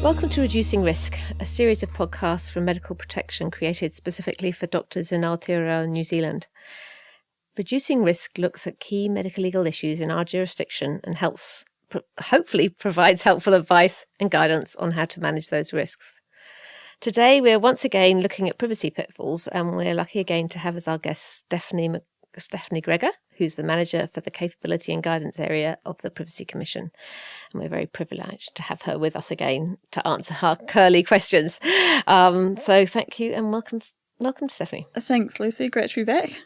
Welcome to Reducing Risk, a series of podcasts from medical protection created specifically for doctors in Aotearoa, New Zealand. Reducing Risk looks at key medical legal issues in our jurisdiction and hopefully provides helpful advice and guidance on how to manage those risks. Today, we're once again looking at privacy pitfalls, and we're lucky again to have as our guest Stephanie Gregor, who's the manager for the Capability and Guidance area of the Privacy Commission. And we're very privileged to have her with us again to answer our curly questions. So thank you and welcome, Stephanie. Thanks, Lucy. Great to be back.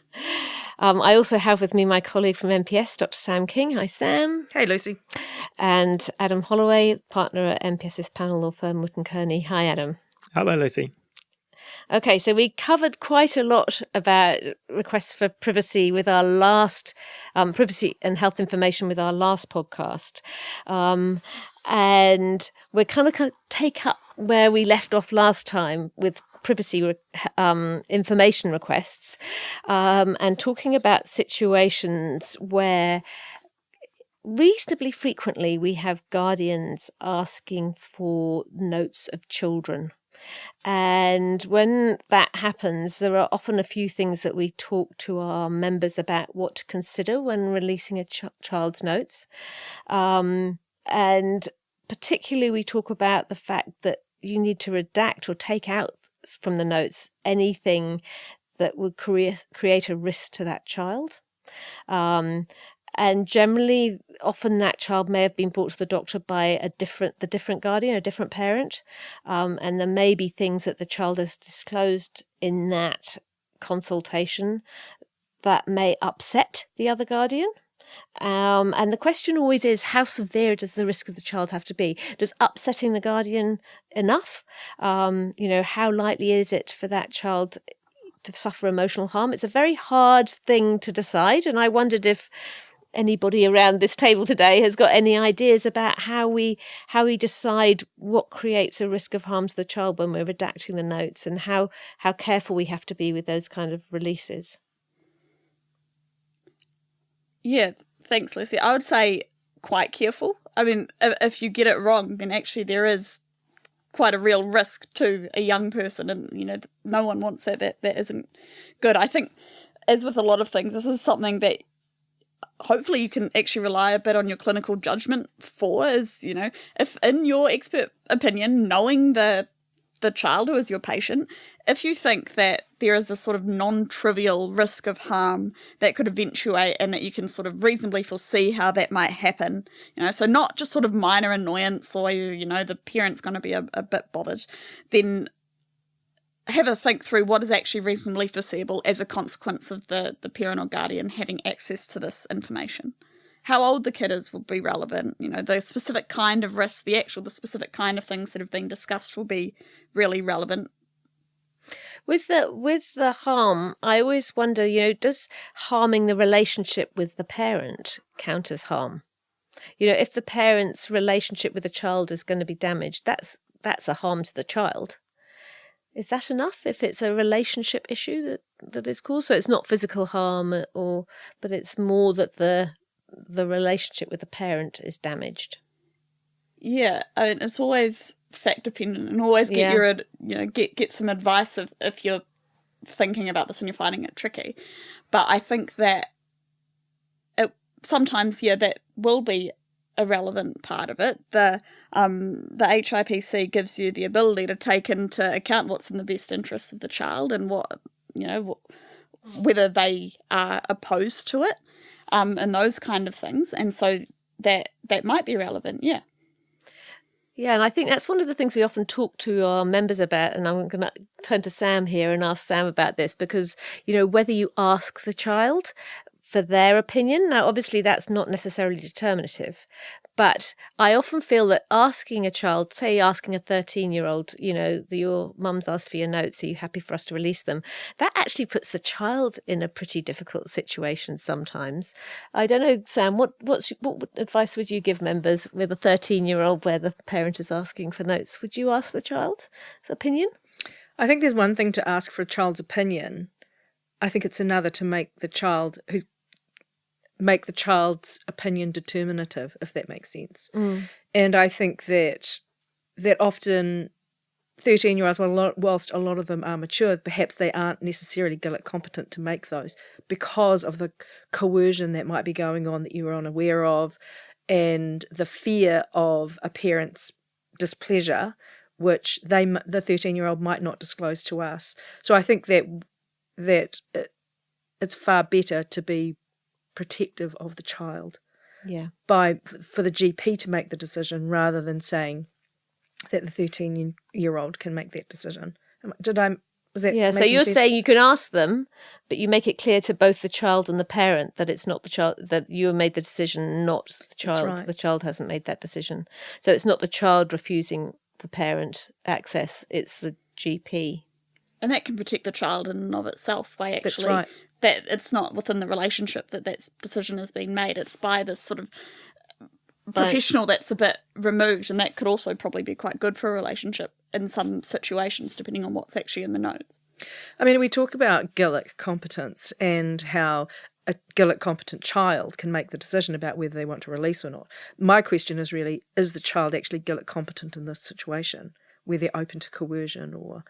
I also have with me my colleague from MPS, Dr. Sam King. Hi, Sam. Hey, Lucy. And Adam Holloway, partner at MPS's panel law firm, Wood & Kearney. Hi, Adam. Hello, Lucy. Okay, so we covered quite a lot about requests for privacy with our last privacy and health information with our last podcast. And we're kind of take up where we left off last time with privacy information requests and talking about situations where reasonably frequently we have guardians asking for notes of children. And when that happens, there are often a few things that we talk to our members about what to consider when releasing a child's notes. And particularly we talk about the fact that you need to redact or take out from the notes anything that would create a risk to that child. And generally, often that child may have been brought to the doctor by the different guardian, a different parent. And there may be things that the child has disclosed in that consultation that may upset the other guardian. And the question always is, how severe does the risk of the child have to be? Does upsetting the guardian enough? How likely is it for that child to suffer emotional harm? It's a very hard thing to decide. And I wondered if anybody around this table today has got any ideas about how we decide what creates a risk of harm to the child when we're redacting the notes, and how careful we have to be with those kind of releases. Yeah, thanks, Lucy. I would say quite careful. I mean, if you get it wrong, then actually there is quite a real risk to a young person, and no one wants that. That isn't good. I think, as with a lot of things, this is something that hopefully you can actually rely a bit on your clinical judgment for, is, if in your expert opinion, knowing the child who is your patient, if you think that there is a sort of non-trivial risk of harm that could eventuate and that you can sort of reasonably foresee how that might happen, so not just sort of minor annoyance or, the parent's going to be a bit bothered, then have a think through what is actually reasonably foreseeable as a consequence of the parent or guardian having access to this information. How old the kid is will be relevant. The specific kind of risk, the specific kind of things that have been discussed will be really relevant. With the harm, I always wonder, does harming the relationship with the parent count as harm? If the parent's relationship with the child is going to be damaged, that's a harm to the child. Is that enough if it's a relationship issue that is caused? So it's not physical harm, but it's more that the relationship with the parent is damaged. Yeah, I mean, it's always fact dependent, and always get some advice if you're thinking about this and you're finding it tricky. But I think that sometimes that will be a relevant part of it. The HIPC gives you the ability to take into account what's in the best interests of the child and whether they are opposed to it, and those kind of things. And so that might be relevant, yeah. Yeah, and I think that's one of the things we often talk to our members about, and I'm going to turn to Sam here and ask Sam about this, because, whether you ask the child for their opinion, now obviously that's not necessarily determinative, but I often feel that asking a child, say asking a 13-year-old, your mum's asked for your notes, are you happy for us to release them? That actually puts the child in a pretty difficult situation sometimes. I don't know, Sam, what advice would you give members with a 13-year-old where the parent is asking for notes? Would you ask the child's opinion? I think there's one thing to ask for a child's opinion. I think it's another to make the child's opinion determinative, if that makes sense. And I think that that often 13-year-olds, whilst a lot of them are mature, perhaps they aren't necessarily Gillick competent to make those because of the coercion that might be going on that you are unaware of, and the fear of a parent's displeasure, which the 13-year-old might not disclose to us. So I think that it's far better to be protective of the child, for the GP to make the decision rather than saying that the 13-year-old can make that decision. So you're sense? Saying you can ask them, but you make it clear to both the child and the parent that it's not the child, that you have made the decision, not the child. That's right. The child hasn't made that decision. So it's not the child refusing the parent access, it's the GP. And that can protect the child in and of itself by actually... That's right. That it's not within the relationship that decision has been made. It's by this sort of professional that's a bit removed, and that could also probably be quite good for a relationship in some situations, depending on what's actually in the notes. I mean, we talk about Gillick competence and how a Gillick competent child can make the decision about whether they want to release or not. My question is really, is the child actually Gillick competent in this situation, where they're open to coercion or,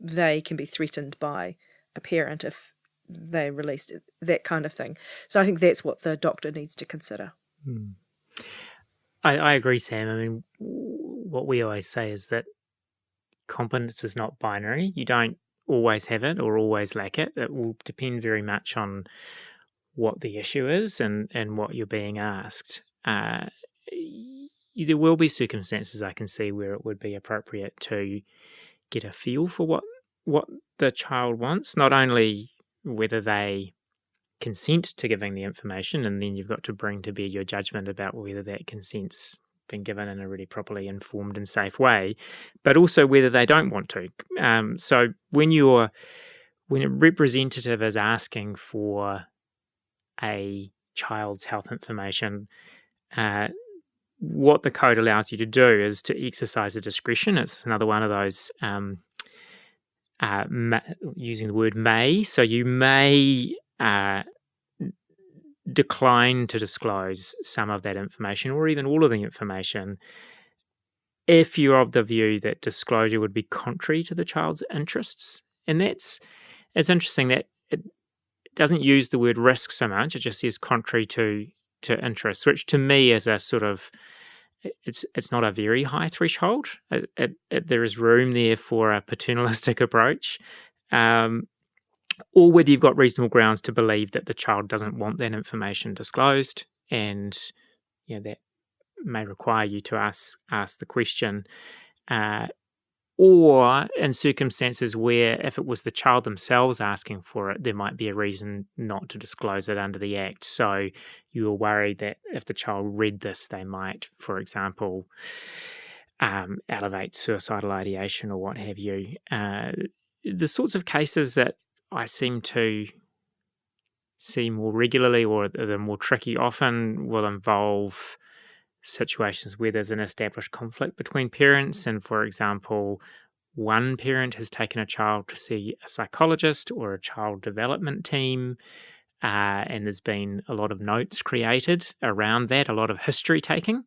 they can be threatened by a parent if they released it, that kind of thing. So I think that's what the doctor needs to consider. I agree, Sam. I mean, what we always say is that competence is not binary. You don't always have it or always lack it. It will depend very much on what the issue is and what you're being asked. There will be circumstances I can see where it would be appropriate to get a feel for what the child wants, not only whether they consent to giving the information, and then you've got to bring to bear your judgment about whether that consent's been given in a really properly informed and safe way, but also whether they don't want to. So when a representative is asking for a child's health information, what the code allows you to do is to exercise a discretion. It's another one of those using the word may. So you may decline to disclose some of that information or even all of the information if you're of the view that disclosure would be contrary to the child's interests. And it's interesting that it doesn't use the word risk so much. It just says contrary to interests, which to me is a sort of, it's not a very high threshold. There is room there for a paternalistic approach, or whether you've got reasonable grounds to believe that the child doesn't want that information disclosed, and that may require you to ask the question. Or in circumstances where if it was the child themselves asking for it, there might be a reason not to disclose it under the Act. So you are worried that if the child read this, they might, for example, elevate suicidal ideation or what have you. The sorts of cases that I seem to see more regularly or that are more tricky often will involve situations where there's an established conflict between parents, and for example, one parent has taken a child to see a psychologist or a child development team, and there's been a lot of notes created around that, a lot of history taking,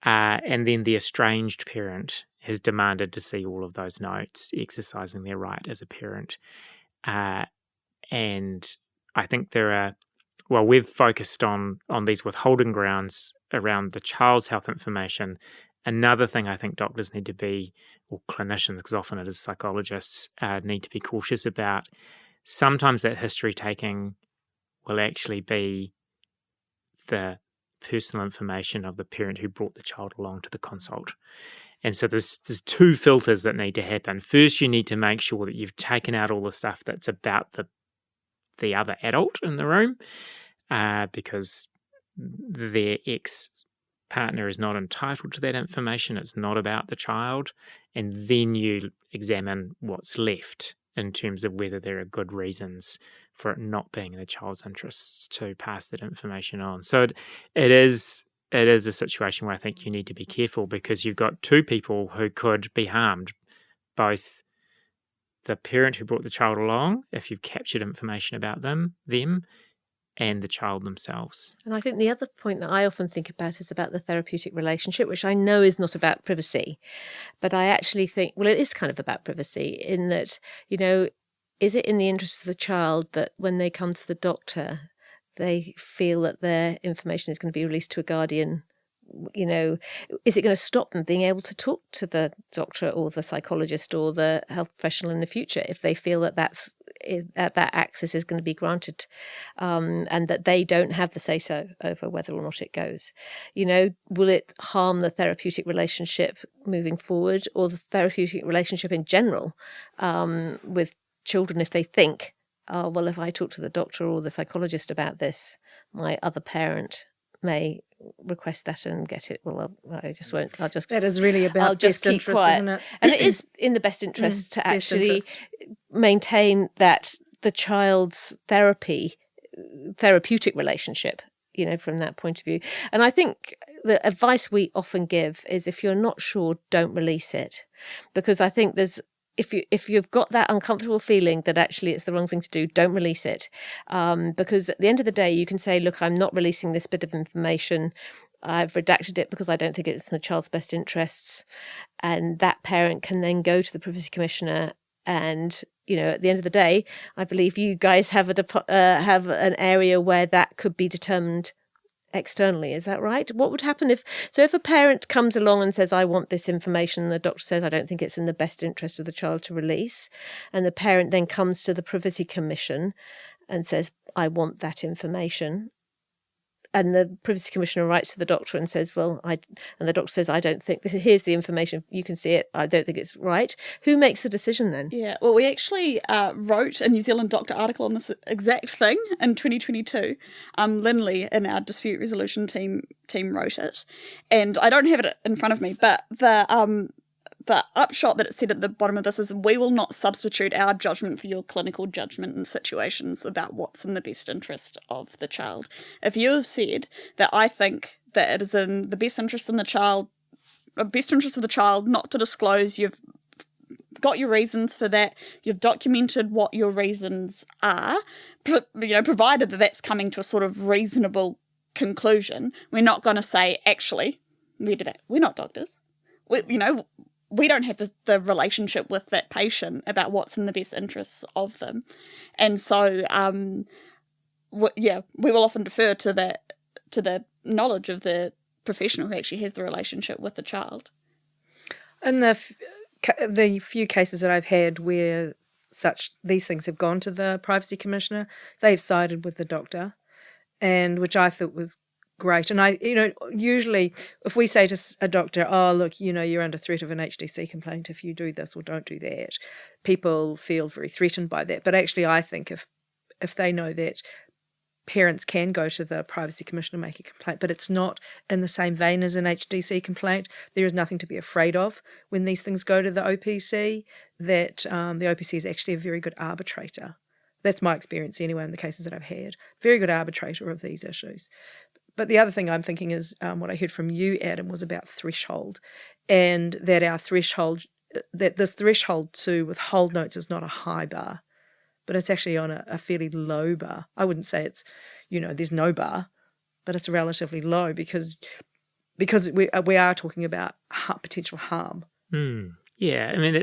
and then the estranged parent has demanded to see all of those notes, exercising their right as a parent. And I think we've focused on these withholding grounds around the child's health information. Another thing I think doctors need to be, or clinicians, because often it is psychologists, need to be cautious about. Sometimes that history taking will actually be the personal information of the parent who brought the child along to the consult. And so there's two filters that need to happen. First, you need to make sure that you've taken out all the stuff that's about the other adult in the room, because their ex-partner is not entitled to that information. It's not about the child. And then you examine what's left in terms of whether there are good reasons for it not being in the child's interests to pass that information on. So it is a situation where I think you need to be careful, because you've got two people who could be harmed, both the parent who brought the child along, if you've captured information about them, and the child themselves. And I think the other point that I often think about is about the therapeutic relationship, which I know is not about privacy, but I actually think, well, it is kind of about privacy in that, is it in the interest of the child that when they come to the doctor, they feel that their information is going to be released to a guardian? Is it going to stop them being able to talk to the doctor or the psychologist or the health professional in the future if they feel that that access is going to be granted, and that they don't have the say-so over whether or not it goes? Will it harm the therapeutic relationship moving forward, or the therapeutic relationship in general with children if they think, oh, well, if I talk to the doctor or the psychologist about this, my other parent may request that and get it. Well, I just won't. That is really about I'll just best keep interest, quiet. isn't it? And it is in the best interest to best actually interest. maintain that the child's therapeutic relationship, from that point of view. And I think the advice we often give is, if you're not sure, don't release it, because I think if you've got that uncomfortable feeling that actually it's the wrong thing to do, don't release it. Because at the end of the day, you can say, look, I'm not releasing this bit of information. I've redacted it because I don't think it's in the child's best interests. And that parent can then go to the Privacy Commissioner and, at the end of the day, I believe you guys have an area where that could be determined externally. Is that right? What would happen if a parent comes along and says, I want this information, and the doctor says, I don't think it's in the best interest of the child to release, and the parent then comes to the Privacy Commission and says, I want that information, and the Privacy Commissioner writes to the doctor and says, and the doctor says, I don't think, here's the information, you can see it, I don't think it's right. Who makes the decision then? Yeah, well, we actually wrote a New Zealand doctor article on this exact thing in 2022. Lindley in our dispute resolution team wrote it, and I don't have it in front of me, but the upshot that it said at the bottom of this is, we will not substitute our judgment for your clinical judgment in situations about what's in the best interest of the child. If you have said that I think that it is in the best interest of the child not to disclose, you've got your reasons for that, you've documented what your reasons are, provided that that's coming to a sort of reasonable conclusion, we're not going to say, actually, we did that. We're not doctors. We don't have the relationship with that patient about what's in the best interests of them. And so, we will often defer to the knowledge of the professional who actually has the relationship with the child. In the few cases that I've had where these things have gone to the Privacy Commissioner, they've sided with the doctor, and which I thought was great. And I, usually if we say to a doctor, oh, look, you're under threat of an HDC complaint if you do this or don't do that, people feel very threatened by that. But actually, I think if they know that parents can go to the Privacy Commissioner, make a complaint, but it's not in the same vein as an HDC complaint, there is nothing to be afraid of when these things go to the OPC, that the OPC is actually a very good arbitrator. That's my experience anyway in the cases that I've had. Very good arbitrator of these issues. But the other thing I'm thinking is what I heard from you, Adam, was about threshold, and that this threshold to withhold notes is not a high bar, but it's actually on a fairly low bar. I wouldn't say it's, there's no bar, but it's relatively low because we are talking about potential harm. Yeah, I mean,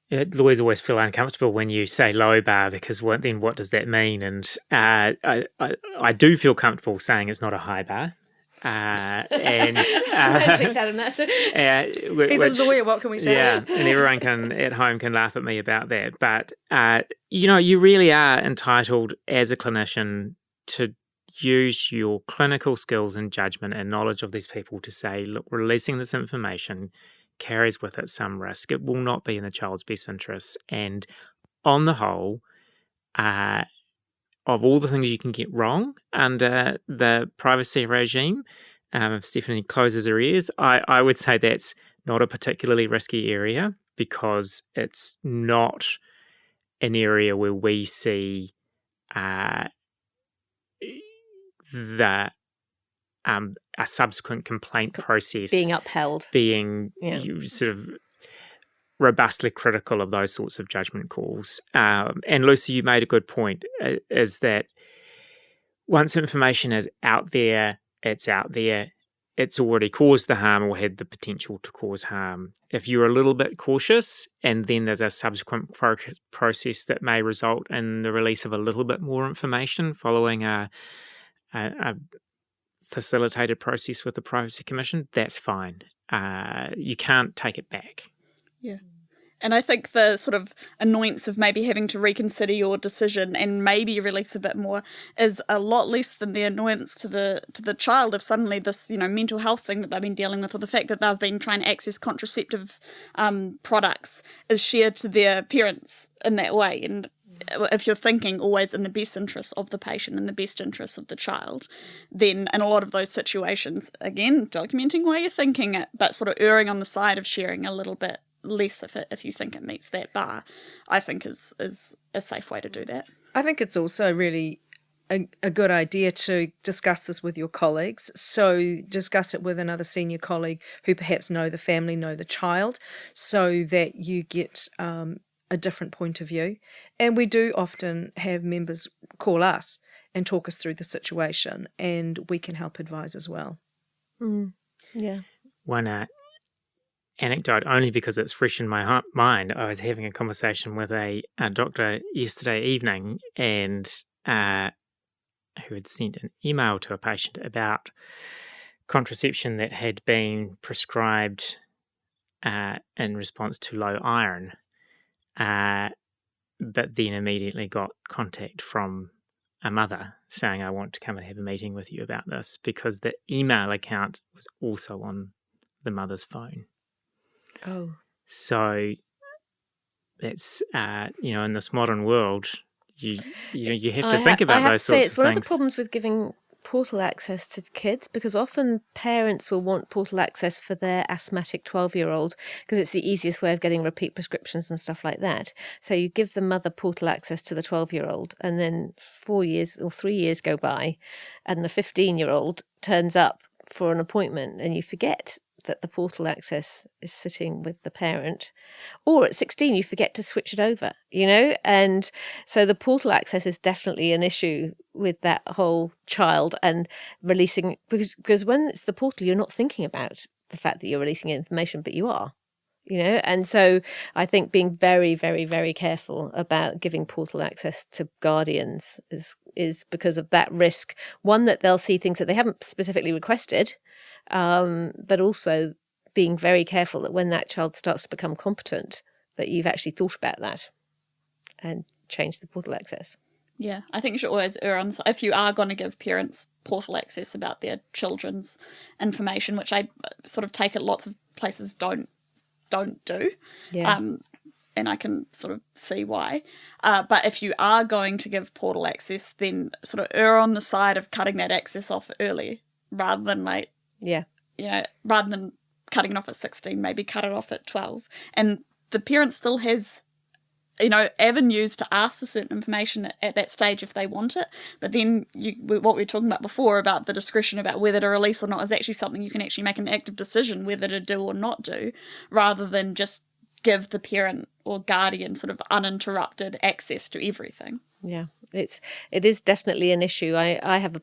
lawyers always feel uncomfortable when you say low bar, because then what does that mean? And I do feel comfortable saying it's not a high bar. And He's a lawyer, what can we say? Yeah, and everyone at home can laugh at me about that. But, you really are entitled as a clinician to use your clinical skills and judgment and knowledge of these people to say, look, releasing this information carries with it some risk. It will not be in the child's best interests. And on the whole, of all the things you can get wrong under the privacy regime, if Stephanie closes her ears, I would say that's not a particularly risky area, because it's not an area where we see a subsequent complaint process being upheld, being Yeah. sort of robustly critical of those sorts of judgment calls. And Lucy, you made a good point, is that once information is out there, it's out there. It's already caused the harm or had the potential to cause harm. If you're a little bit cautious and then there's a subsequent process that may result in the release of a little bit more information following a facilitated process with the Privacy Commission, that's fine. You can't take it back. Yeah. And I think the sort of annoyance of maybe having to reconsider your decision and maybe release a bit more is a lot less than the annoyance to the child of suddenly this, mental health thing that they've been dealing with, or the fact that they've been trying to access contraceptive products is shared to their parents in that way. And if you're thinking always in the best interest of the patient and the best interest of the child, then in a lot of those situations, again, documenting why you're thinking it, but sort of erring on the side of sharing a little bit less if you think it meets that bar, I think is a safe way to do that. I think it's also really a good idea to discuss this with your colleagues. So discuss it with another senior colleague who perhaps know the family, know the child, so that you get a different point of view. And we do often have members call us and talk us through the situation, and we can help advise as well. Yeah. One anecdote, only because it's fresh in my mind. I was having a conversation with a doctor yesterday evening, and who had sent an email to a patient about contraception that had been prescribed in response to low iron, but then immediately got contact from a mother saying, I want to come and have a meeting with you about this, because the email account was also on the mother's phone. Oh. So it's, in this modern world, you have to think about those sorts of things. I have to say, it's one of the problems with giving portal access to kids, because often parents will want portal access for their asthmatic 12-year-old because it's the easiest way of getting repeat prescriptions and stuff like that. So you give the mother portal access to the 12-year-old, and then 4 years or 3 years go by and the 15-year-old turns up for an appointment and you forget that the portal access is sitting with the parent, or at 16 you forget to switch it over, and so the portal access is definitely an issue with that whole child and releasing, because when it's the portal you're not thinking about the fact that you're releasing information, but you are, and so I think being very, very, very careful about giving portal access to guardians is because of that risk. One, that they'll see things that they haven't specifically requested, but also being very careful that when that child starts to become competent, that you've actually thought about that and changed the portal access. Yeah, I think you should always err on, if you are going to give parents portal access about their children's information, which I sort of take it lots of places don't do. Yeah. And I can sort of see why. But if you are going to give portal access, then sort of err on the side of cutting that access off early rather than late. Yeah. Rather than cutting it off at 16, maybe cut it off at 12. And the parent still has, avenues to ask for certain information at that stage if they want it. But then what we were talking about before about the discretion about whether to release or not is actually something you can actually make an active decision whether to do or not do, rather than just give the parent or guardian sort of uninterrupted access to everything. Yeah, it is definitely an issue. I have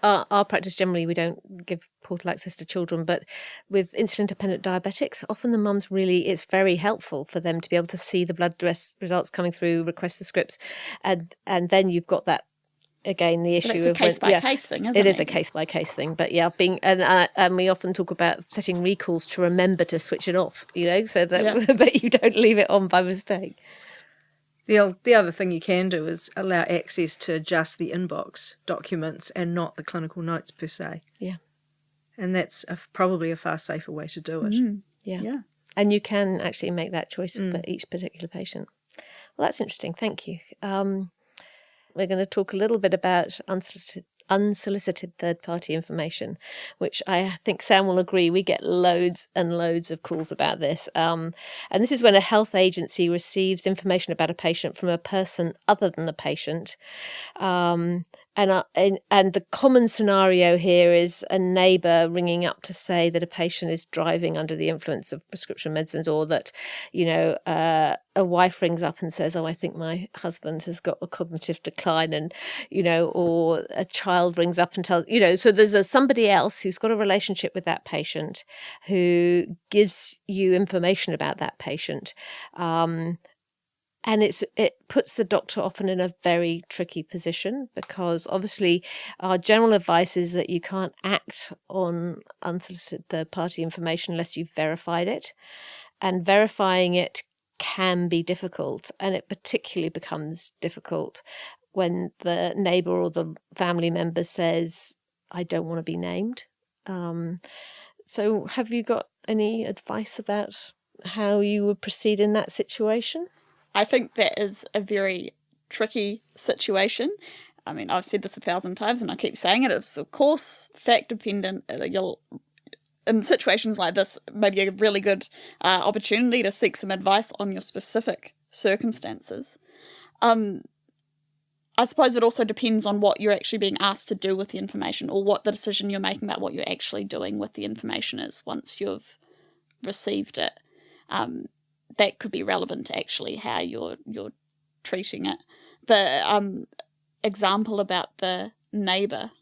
our practice generally, we don't give portal access to children, but with insulin-dependent diabetics, often the mums it's very helpful for them to be able to see the blood results coming through, request the scripts, and then you've got that. Again, the issue of case-by-case thing, isn't it? It is a case-by-case thing, but and we often talk about setting recalls to remember to switch it off, so that that you don't leave it on by mistake. The other thing you can do is allow access to just the inbox documents and not the clinical notes per se. Yeah, and that's probably a far safer way to do it. Yeah, and you can actually make that choice for each particular patient. Well, that's interesting. Thank you. We're going to talk a little bit about unsolicited third-party information, which I think Sam will agree we get loads and loads of calls about this. And this is when a health agency receives information about a patient from a person other than the patient, And the common scenario here is a neighbour ringing up to say that a patient is driving under the influence of prescription medicines, or that, a wife rings up and says, "Oh, I think my husband has got a cognitive decline," and or a child rings up and tells, So there's somebody else who's got a relationship with that patient who gives you information about that patient. And it puts the doctor often in a very tricky position, because obviously our general advice is that you can't act on unsolicited third-party information unless you've verified it. And verifying it can be difficult, and it particularly becomes difficult when the neighbour or the family member says, "I don't want to be named." So have you got any advice about how you would proceed in that situation? I think that is a very tricky situation. I mean, I've said this 1,000 times and I keep saying it. It's, of course, fact-dependent. In situations like this, maybe a really good opportunity to seek some advice on your specific circumstances. I suppose it also depends on what you're actually being asked to do with the information, or what the decision you're making about what you're actually doing with the information is once you've received it. That could be relevant to actually how you're treating it. The example about the neighbour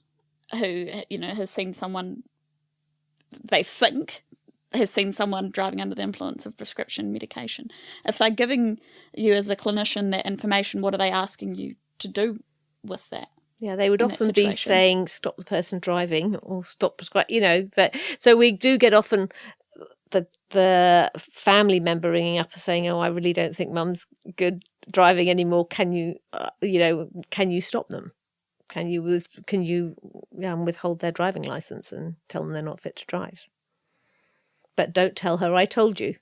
who has seen someone, they think has seen someone driving under the influence of prescription medication. If they're giving you as a clinician that information, what are they asking you to do with that? Yeah, they would often be saying, "Stop the person driving," or "Stop prescribing." That. So we do get often the family member ringing up and saying, "Oh, I really don't think Mum's good driving anymore. Can you, can you stop them? Can you withhold their driving license and tell them they're not fit to drive? But don't tell her I told you."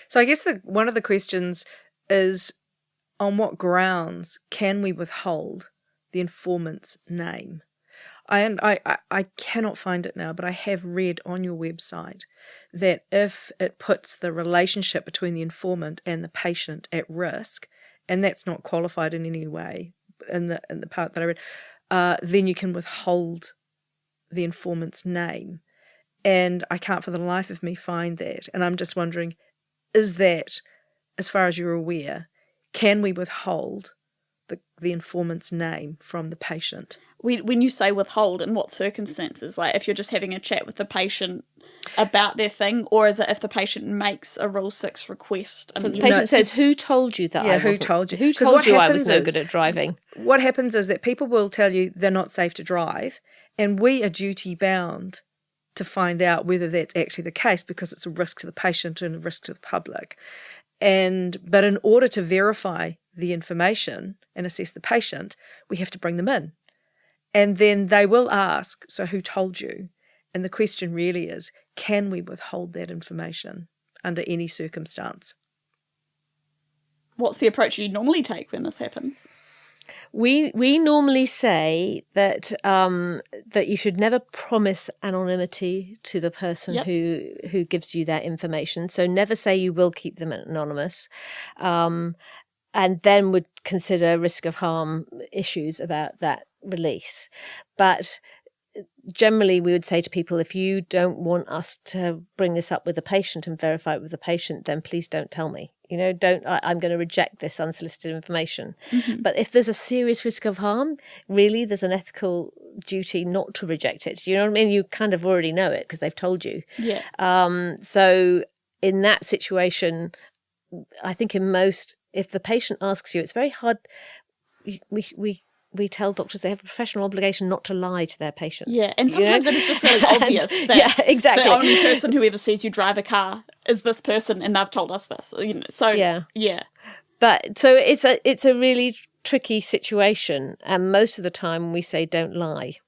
So I guess one of the questions is, on what grounds can we withhold the informant's name? I cannot find it now, but I have read on your website that if it puts the relationship between the informant and the patient at risk, and that's not qualified in any way in the part that I read, then you can withhold the informant's name. And I can't for the life of me find that. And I'm just wondering, is that, as far as you're aware, can we withhold the informant's name from the patient? When you say withhold, in what circumstances? Like if you're just having a chat with the patient about their thing, or is it if the patient makes a Rule 6 request? So the patient says, "Who told you that I wasn't? Who told you? Who told you I was no good at driving?" What happens is that people will tell you they're not safe to drive, and we are duty bound to find out whether that's actually the case, because it's a risk to the patient and a risk to the public. But in order to verify the information and assess the patient, we have to bring them in. And then they will ask, "So who told you?" And the question really is, can we withhold that information under any circumstance? What's the approach you normally take when this happens? We normally say that that you should never promise anonymity to the person who gives you that information. So never say you will keep them anonymous, and then would consider risk of harm issues about that release. But generally we would say to people, if you don't want us to bring this up with the patient and verify it with the patient, then please don't tell me. I'm going to reject this unsolicited information. Mm-hmm. But if there's a serious risk of harm, really there's an ethical duty not to reject it. You know what I mean? You kind of already know it because they've told you. Yeah. So in that situation, I think if the patient asks you, it's very hard. We tell doctors they have a professional obligation not to lie to their patients. Yeah, and sometimes it is just really obvious that exactly. the only person who ever sees you drive a car is this person, and they've told us this. So yeah. But so it's a really tricky situation, and most of the time we say don't lie.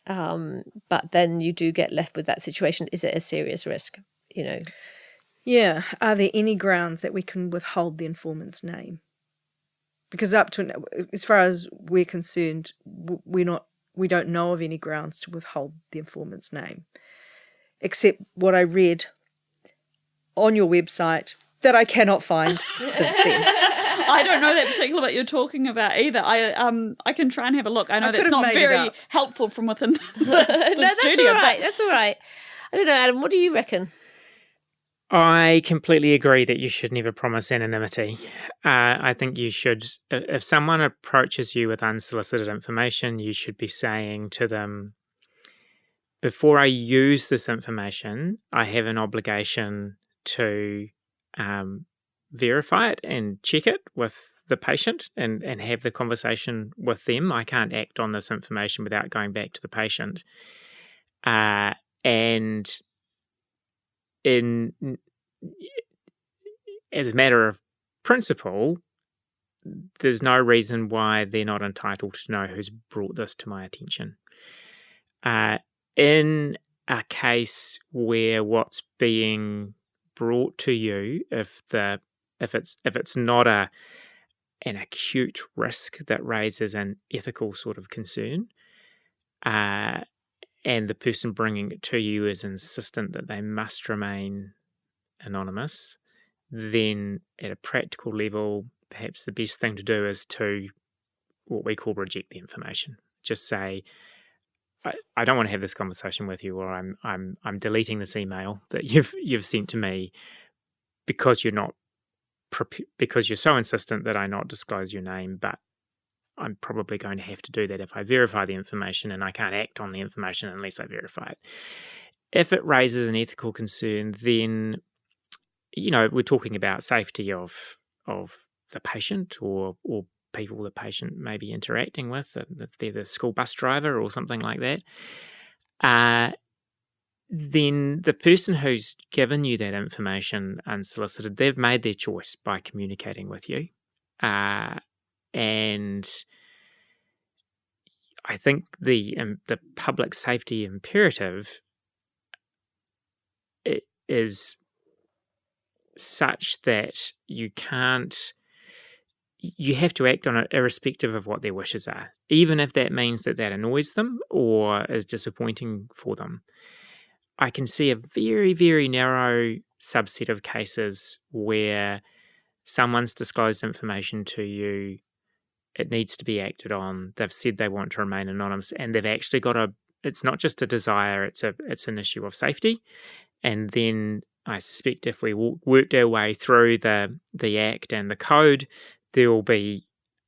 But then you do get left with that situation. Is it a serious risk? Yeah. Are there any grounds that we can withhold the informant's name? Because as far as we're concerned, we don't know of any grounds to withhold the informant's name, except what I read on your website that I cannot find since then. I don't know that particular what you're talking about either. I can try and have a look. I know that's not very helpful from within the studio. That's all right. I don't know, Adam, what do you reckon? I completely agree that you should never promise anonymity. I think you should, if someone approaches you with unsolicited information, you should be saying to them, before I use this information, I have an obligation to verify it and check it with the patient and have the conversation with them. I can't act on this information without going back to the patient. And as a matter of principle, there's no reason why they're not entitled to know who's brought this to my attention. In a case where what's being brought to you, if it's not an acute risk that raises an ethical sort of concern, and the person bringing it to you is insistent that they must remain anonymous, then at a practical level, perhaps the best thing to do is to what we call reject the information. Just say, I don't want to have this conversation with you, or I'm deleting this email that you've sent to me because because you're so insistent that I not disclose your name, but I'm probably going to have to do that if I verify the information, and I can't act on the information unless I verify it. If it raises an ethical concern, then, we're talking about safety of the patient or people the patient may be interacting with, if they're the school bus driver or something like that, then the person who's given you that information unsolicited, they've made their choice by communicating with you. And I think the public safety imperative is such that you have to act on it irrespective of what their wishes are, even if that means that annoys them or is disappointing for them. I can see a very, very narrow subset of cases where someone's disclosed information to you, it needs to be acted on, they've said they want to remain anonymous, and they've actually got it's not just a desire, it's an issue of safety. And then I suspect if we worked our way through the Act and the Code, there will be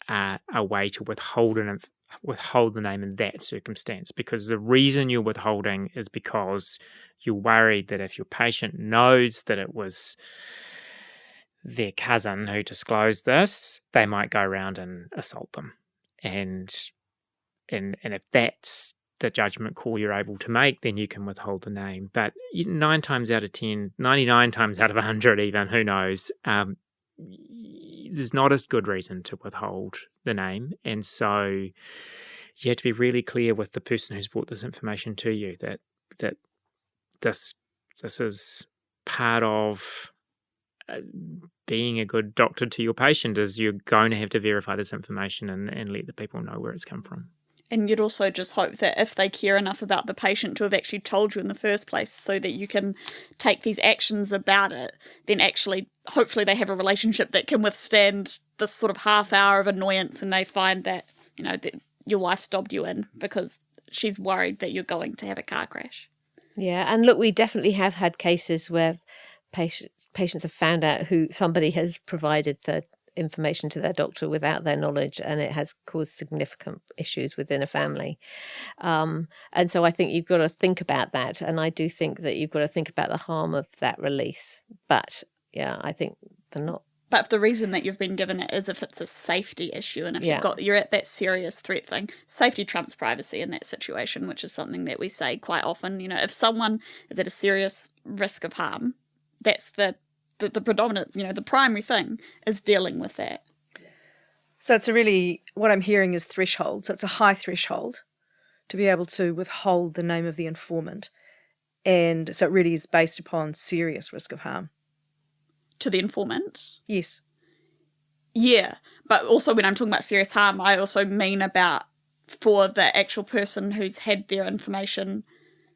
a way to withhold the name in that circumstance, because the reason you're withholding is because you're worried that if your patient knows that it was their cousin who disclosed this, they might go around and assault them. And if that's the judgment call you're able to make, then you can withhold the name. But 9 times out of 10, 99 times out of 100 even, who knows, there's not a good reason to withhold the name. And so you have to be really clear with the person who's brought this information to you that this is part of being a good doctor to your patient, is you're going to have to verify this information and let the people know where it's come from. And you'd also just hope that if they care enough about the patient to have actually told you in the first place so that you can take these actions about it, then actually hopefully they have a relationship that can withstand this sort of half hour of annoyance when they find that, that your wife stobbed you in because she's worried that you're going to have a car crash. Yeah, and look, we definitely have had cases where patients have found out who somebody has provided the information to their doctor without their knowledge, and it has caused significant issues within a family. And so I think you've got to think about that, and I do think that you've got to think about the harm of that release. But yeah, I think they're not. But the reason that you've been given it is if it's a safety issue, and if you're at that serious threat thing, safety trumps privacy in that situation, which is something that we say quite often. If someone is at a serious risk of harm, that's the predominant, the primary thing is dealing with that. So it's what I'm hearing is threshold. So it's a high threshold to be able to withhold the name of the informant. And so it really is based upon serious risk of harm. To the informant? Yes. Yeah, but also when I'm talking about serious harm, I also mean about for the actual person who's had their information.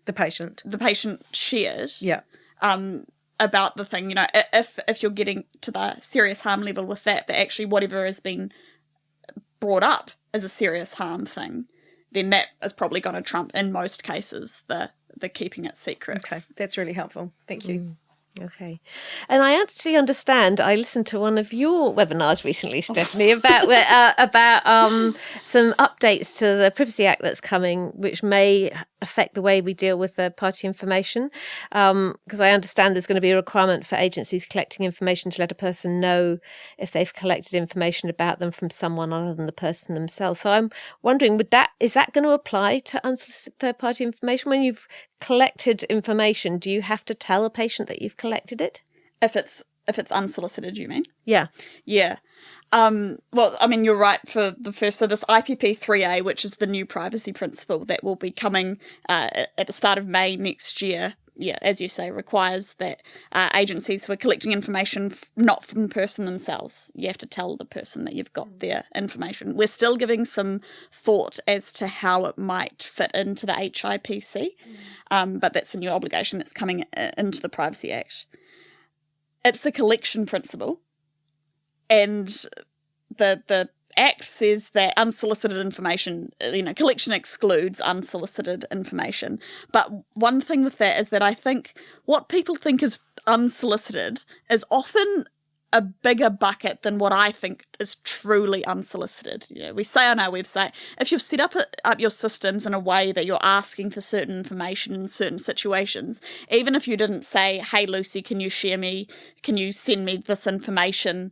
The patient shared. Yeah. about the thing. If you're getting to the serious harm level with that actually whatever has been brought up as a serious harm thing, then that is probably going to trump in most cases the keeping it secret. Okay, that's really helpful. Thank you. Okay. And I actually understand, I listened to one of your webinars recently, Stephanie, about some updates to the Privacy Act that's coming, which may affect the way we deal with third-party information. Because I understand there's going to be a requirement for agencies collecting information to let a person know if they've collected information about them from someone other than the person themselves. So I'm wondering, is that going to apply to unsolicited third-party information? When you've collected information, do you have to tell a patient that you've collected it? If it's unsolicited, you mean? Yeah. Yeah. Well, I mean, you're right for the first. So this IPP 3A, which is the new privacy principle that will be coming at the start of May next year, as you say, requires that agencies who are collecting information not from the person themselves, you have to tell the person that you've got their information. We're still giving some thought as to how it might fit into the HIPC, but that's a new obligation that's coming into the Privacy Act. It's a collection principle. And the Act says that unsolicited information, collection excludes unsolicited information. But one thing with that is that I think what people think is unsolicited is often a bigger bucket than what I think is truly unsolicited. We say on our website, if you've set up your systems in a way that you're asking for certain information in certain situations, even if you didn't say, hey, Lucy, can you send me this information?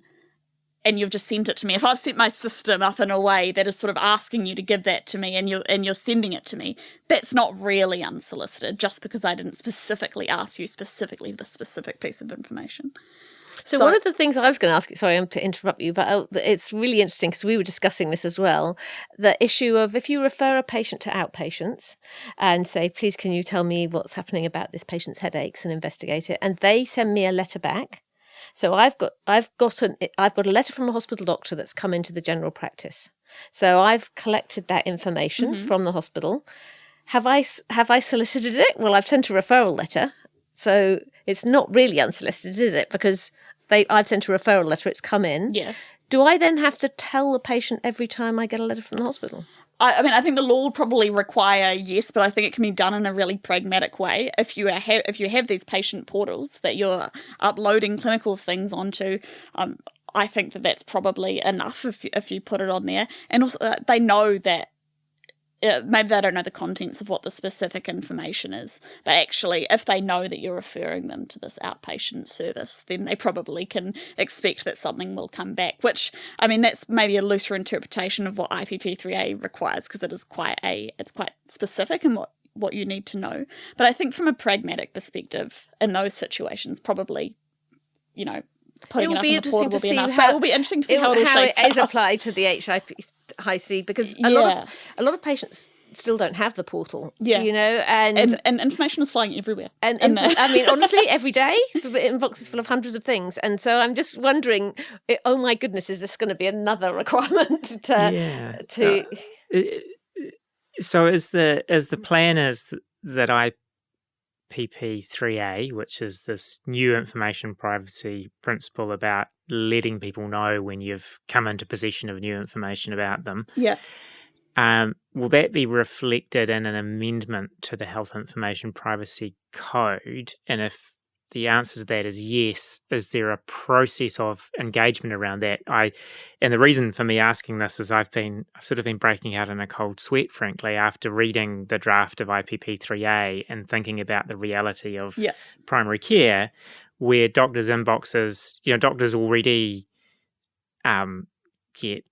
And you've just sent it to me. If I've set my system up in a way that is sort of asking you to give that to me and you're sending it to me, that's not really unsolicited just because I didn't specifically ask you specifically the specific piece of information. So one of the things I was going to ask, sorry to interrupt you, but it's really interesting because we were discussing this as well, the issue of if you refer a patient to outpatients and say, please can you tell me what's happening about this patient's headaches and investigate it, and they send me a letter back. So I've got a letter from a hospital doctor that's come into the general practice. So I've collected that information from the hospital. Have I solicited it? Well, I've sent a referral letter. So it's not really unsolicited, is it? Because I've sent a referral letter, it's come in. Yeah. Do I then have to tell the patient every time I get a letter from the hospital? I mean, I think the law will probably require yes, but I think it can be done in a really pragmatic way. If you have these patient portals that you're uploading clinical things onto, I think that's probably enough if you put it on there. And also, they know that. Maybe they don't know the contents of what the specific information is, but actually if they know that you're referring them to this outpatient service, then they probably can expect that something will come back, which, I mean, that's maybe a looser interpretation of what IPP3A requires because it's quite specific in what you need to know. But I think from a pragmatic perspective, in those situations, probably, putting it up in the portal will be enough. But it will be interesting to see how it is applied to the HIPC because a lot of patients still don't have the portal. Yeah, and information is flying everywhere. And I mean, honestly, every day the inbox is full of hundreds of things, and so I'm just wondering, oh my goodness, is this going to be another requirement to? So is the plan is that IPP3A, which is this new information privacy principle about letting people know when you've come into possession of new information about them. Yeah. Will that be reflected in an amendment to the Health Information Privacy Code? And if the answer to that is yes, is there a process of engagement around that? And the reason for me asking this is I've sort of been breaking out in a cold sweat, frankly, after reading the draft of IPP3A and thinking about the reality of primary care, where doctors' inboxes, doctors already get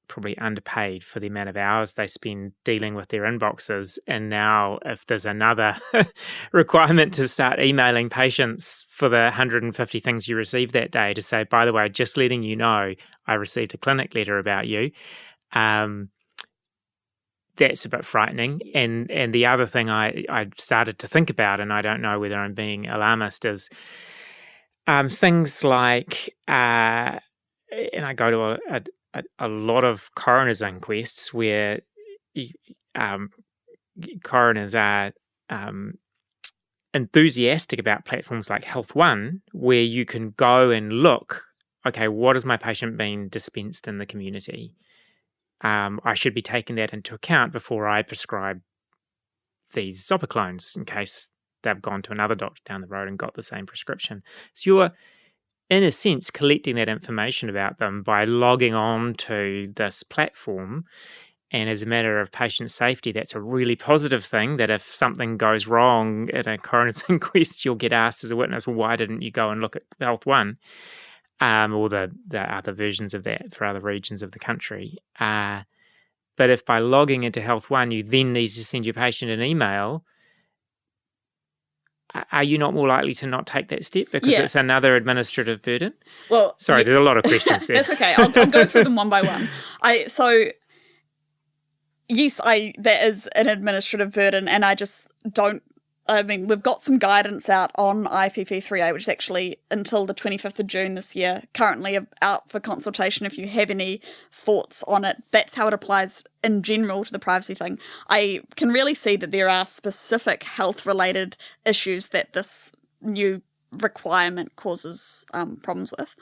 probably underpaid for the amount of hours they spend dealing with their inboxes. And now if there's another requirement to start emailing patients for the 150 things you received that day to say, by the way, just letting you know, I received a clinic letter about you. That's a bit frightening. And the other thing I started to think about, and I don't know whether I'm being alarmist, is things like, and I go to a lot of coroners' inquests where coroners are enthusiastic about platforms like Health One, where you can go and look, okay, what has my patient been dispensed in the community? I should be taking that into account before I prescribe these zopiclones in case they've gone to another doctor down the road and got the same prescription. So you're, in a sense, collecting that information about them by logging on to this platform. And as a matter of patient safety, that's a really positive thing, that if something goes wrong in a coroner's inquest, you'll get asked as a witness, well, why didn't you go and look at Health One? Or the other versions of that for other regions of the country. But if by logging into Health One, you then need to send your patient an email, are you not more likely to not take that step because it's another administrative burden? Well, sorry, there's a lot of questions there. That's okay. I'll go through them one by one. Yes, that is an administrative burden, and I just don't. I mean, we've got some guidance out on IPP3A, which is actually until the 25th of June this year, currently out for consultation if you have any thoughts on it. That's how it applies in general to the privacy thing. I can really see that there are specific health-related issues that this new requirement causes problems with,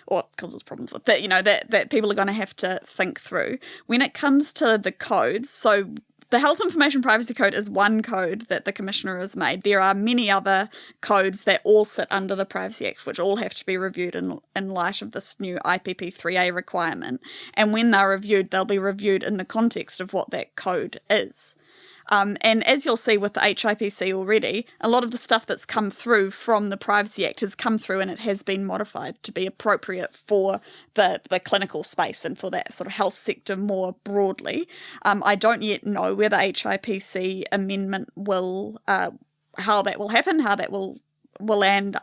that people are going to have to think through. When it comes to the codes, so the Health Information Privacy Code is one code that the Commissioner has made. There are many other codes that all sit under the Privacy Act, which all have to be reviewed in light of this new IPP3A requirement. And when they're reviewed, they'll be reviewed in the context of what that code is. And as you'll see with the HIPC already, a lot of the stuff that's come through from the Privacy Act has come through and it has been modified to be appropriate for the clinical space and for that sort of health sector more broadly. I don't yet know where the HIPC amendment will, how that will happen, how that will land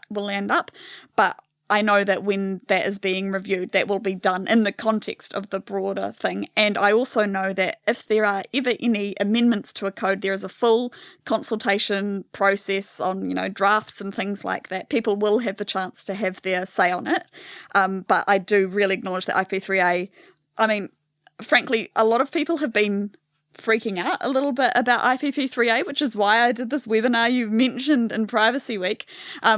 up, but I know that when that is being reviewed, that will be done in the context of the broader thing. And I also know that if there are ever any amendments to a code, there is a full consultation process on, drafts and things like that. People will have the chance to have their say on it. But I do really acknowledge that IP3A, I mean, frankly, a lot of people have been freaking out a little bit about IPP3A, which is why I did this webinar you mentioned in Privacy Week,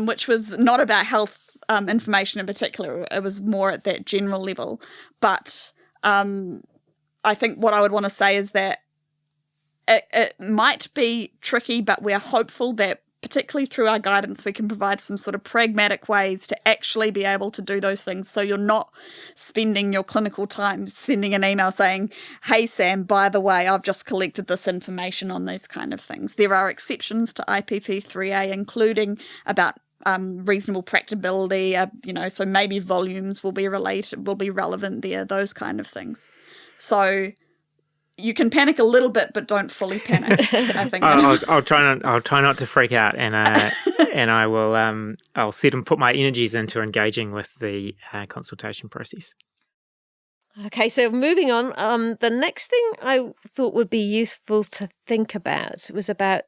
which was not about health information in particular. It was more at that general level. But I think what I would want to say is that it might be tricky, but we're hopeful that particularly through our guidance, we can provide some sort of pragmatic ways to actually be able to do those things. So you're not spending your clinical time sending an email saying, hey, Sam, by the way, I've just collected this information on these kind of things. There are exceptions to IPP3A, including about reasonable practicability, so maybe volumes will be relevant there, those kind of things. So you can panic a little bit, but don't fully panic. I think I'll try not to freak out, and I will. I'll sit and put my energies into engaging with the consultation process. Okay, so moving on. The next thing I thought would be useful to think about was about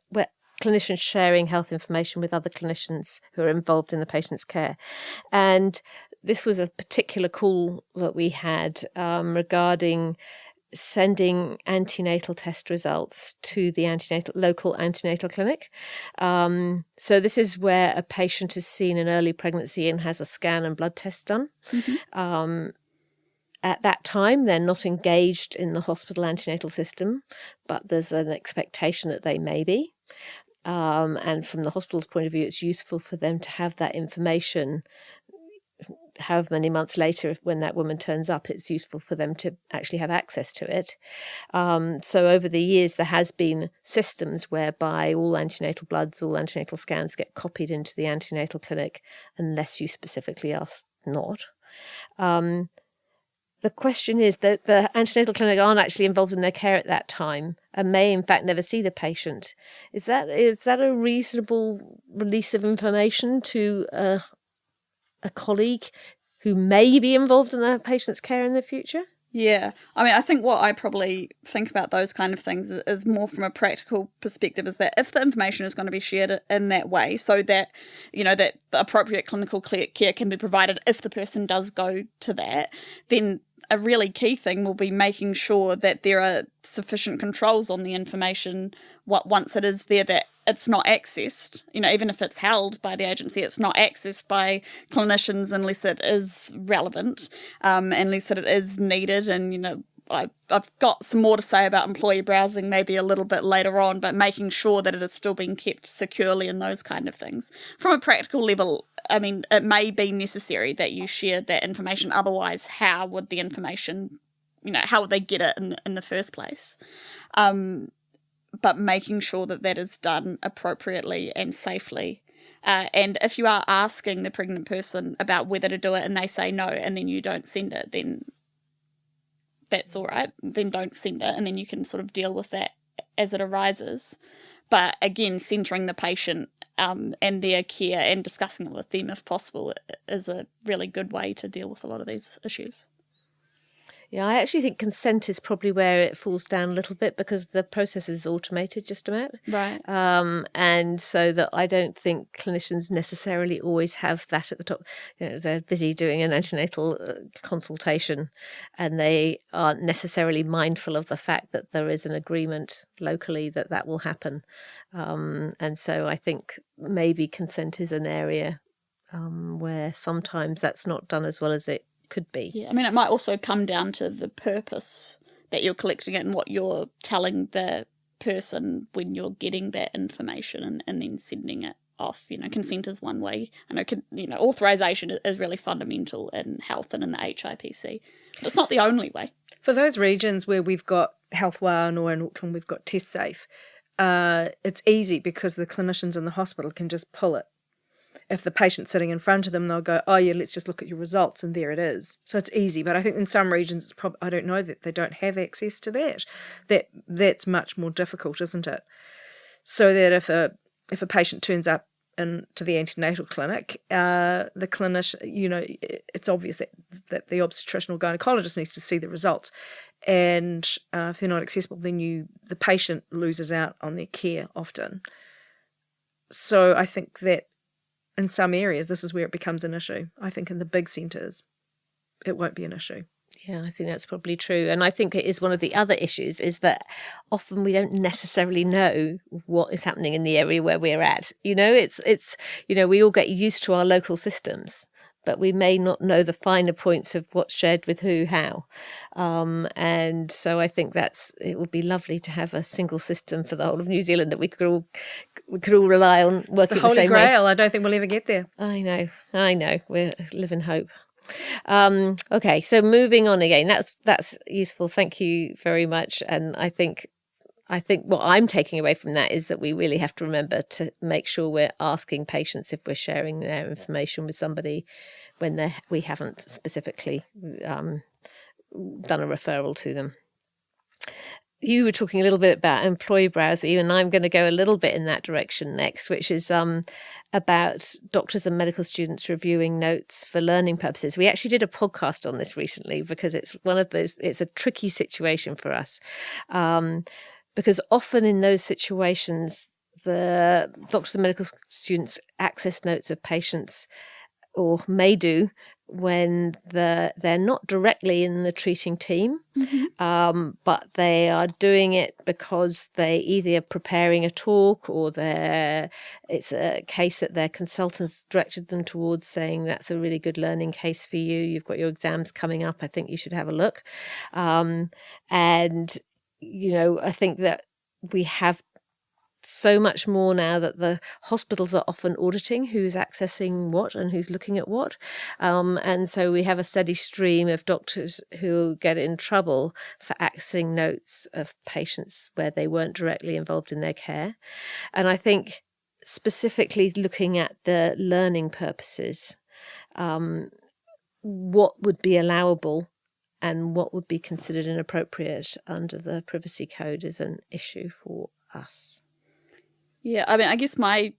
clinicians sharing health information with other clinicians who are involved in the patient's care. And this was a particular call that we had regarding sending antenatal test results to the local antenatal clinic. So this is where a patient is seen in early pregnancy and has a scan and blood test done. Mm-hmm. At that time, they're not engaged in the hospital antenatal system, but there's an expectation that they may be. And from the hospital's point of view, it's useful for them to have that information however many months later. When that woman turns up, it's useful for them to actually have access to it. So over the years, there has been systems whereby all antenatal bloods, all antenatal scans get copied into the antenatal clinic unless you specifically ask not. The question is that the antenatal clinic aren't actually involved in their care at that time and may in fact never see the patient. Is that a reasonable release of information to a colleague who may be involved in the patient's care in the future? Yeah. I mean, I think what I probably think about those kind of things is more from a practical perspective, is that if the information is going to be shared in that way so that, that the appropriate clinical care can be provided if the person does go to that, then a really key thing will be making sure that there are sufficient controls on the information once it is there, that it's not accessed, even if it's held by the agency, it's not accessed by clinicians unless it is relevant, unless it is needed. And, I've got some more to say about employee browsing maybe a little bit later on, but making sure that it is still being kept securely and those kind of things. From a practical level, it may be necessary that you share that information. Otherwise, how would the information, how would they get it in the first place? But making sure that is done appropriately and safely. And if you are asking the pregnant person about whether to do it and they say no, and then you don't send it, then that's all right. Then don't send it, and then you can sort of deal with that as it arises. But again, centering the patient and their care and discussing it with them if possible is a really good way to deal with a lot of these issues. Yeah, I actually think consent is probably where it falls down a little bit because the process is automated just about. Right. And so that I don't think clinicians necessarily always have that at the top. They're busy doing an antenatal consultation and they aren't necessarily mindful of the fact that there is an agreement locally that will happen. And so I think maybe consent is an area where sometimes that's not done as well as it could be. Yeah, it might also come down to the purpose that you're collecting it and what you're telling the person when you're getting that information and then sending it off. Consent is one way. I know, authorization is really fundamental in health and in the HIPC, but it's not the only way. For those regions where we've got Health One or in Auckland we've got Test Safe, it's easy because the clinicians in the hospital can just pull it. If the patient's sitting in front of them, they'll go, oh, yeah, let's just look at your results, and there it is. So it's easy. But I think in some regions, I don't know that they don't have access to that. That's much more difficult, isn't it? So that if a patient turns up to the antenatal clinic, the clinician, it's obvious that the obstetrician or gynecologist needs to see the results. And if they're not accessible, then the patient loses out on their care often. So I think that in some areas, this is where it becomes an issue. I think in the big centres, it won't be an issue. Yeah, I think that's probably true. And I think it is one of the other issues is that often we don't necessarily know what is happening in the area where we're at. It's we all get used to our local systems, but we may not know the finer points of what's shared with who, how. And so I think it would be lovely to have a single system for the whole of New Zealand that we could all rely on working the same way. Holy Grail. I don't think we'll ever get there. I know. We live in hope. Okay, so moving on again. That's useful. Thank you very much. And I think what I'm taking away from that is that we really have to remember to make sure we're asking patients if we're sharing their information with somebody when we haven't specifically done a referral to them. You were talking a little bit about employee browsing, and I'm going to go a little bit in that direction next, which is about doctors and medical students reviewing notes for learning purposes. We actually did a podcast on this recently because it's it's a tricky situation for us. Because often in those situations, the doctors and medical students access notes of patients, or may do, when they're not directly in the treating team, but they are doing it because they either are preparing a talk or it's a case that their consultants directed them towards, saying that's a really good learning case for you. You've got your exams coming up. I think you should have a look. And I think that we have so much more now that the hospitals are often auditing who's accessing what and who's looking at what. And so we have a steady stream of doctors who get in trouble for accessing notes of patients where they weren't directly involved in their care. And I think specifically looking at the learning purposes, what would be allowable and what would be considered inappropriate under the privacy code is an issue for us. Yeah, I guess my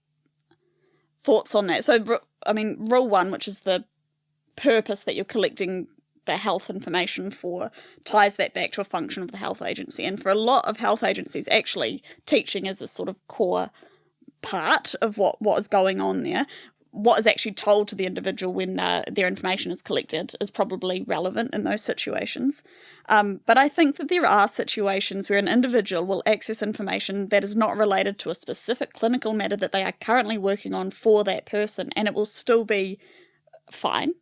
thoughts on that. So, rule one, which is the purpose that you're collecting the health information for, ties that back to a function of the health agency. And for a lot of health agencies, actually, teaching is a sort of core part of what is going on there. what is actually told to the individual when their information is collected is probably relevant in those situations. But I think that there are situations where an individual will access information that is not related to a specific clinical matter that they are currently working on for that person, and it will still be fine.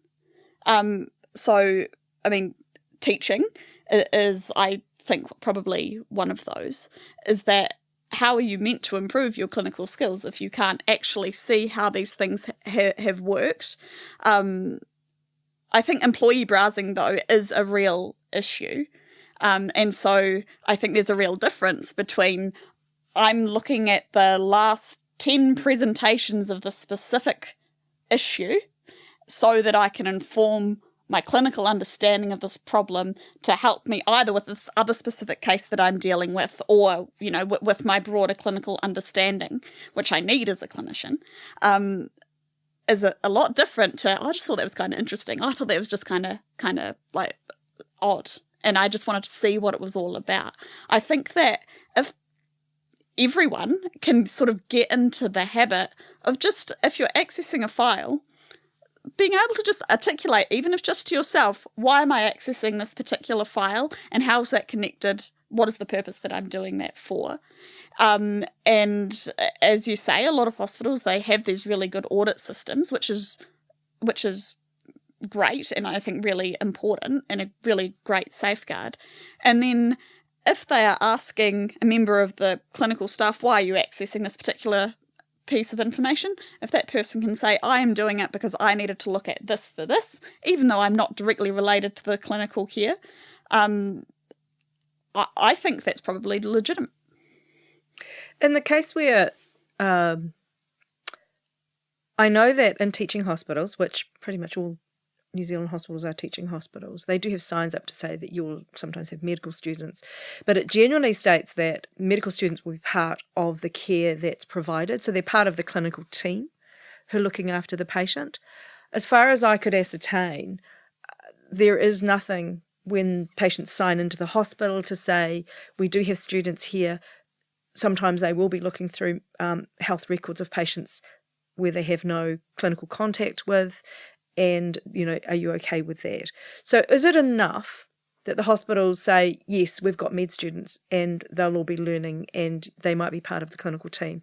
So, I mean, teaching is, I think, probably one of those, is that how are you meant to improve your clinical skills if you can't actually see how these things have worked? I think employee browsing, though, is a real issue. And so I think there's a real difference between I'm looking at the last 10 presentations of the specific issue so that I can inform my clinical understanding of this problem to help me either with this other specific case that I'm dealing with or, you know, with my broader clinical understanding, which I need as a clinician, is a lot different to, I just thought that was kind of interesting. I thought that was just kind of like odd. And I just wanted to see what it was all about. I think that if everyone can sort of get into the habit of just, if you're accessing a file, being able to just articulate, even if just to yourself, why am I accessing this particular file and how is that connected? What is the purpose that I'm doing that for? And as you say, a lot of hospitals, they have these really good audit systems, which is great and I think really important and a really great safeguard. And then if they are asking a member of the clinical staff, why are you accessing this particular piece of information, if that person can say, I am doing it because I needed to look at this for this, even though I'm not directly related to the clinical care, I think that's probably legitimate. In the case where I know that in teaching hospitals, which pretty much all New Zealand hospitals are teaching hospitals, they do have signs up to say that you'll sometimes have medical students, but it generally states that medical students will be part of the care that's provided, so they're part of the clinical team who are looking after the patient. As far as I could ascertain, there is nothing when patients sign into the hospital to say, we do have students here. Sometimes they will be looking through health records of patients where they have no clinical contact with, and, you know, are you okay with that? So is it enough that the hospitals say, yes, we've got med students and they'll all be learning and they might be part of the clinical team?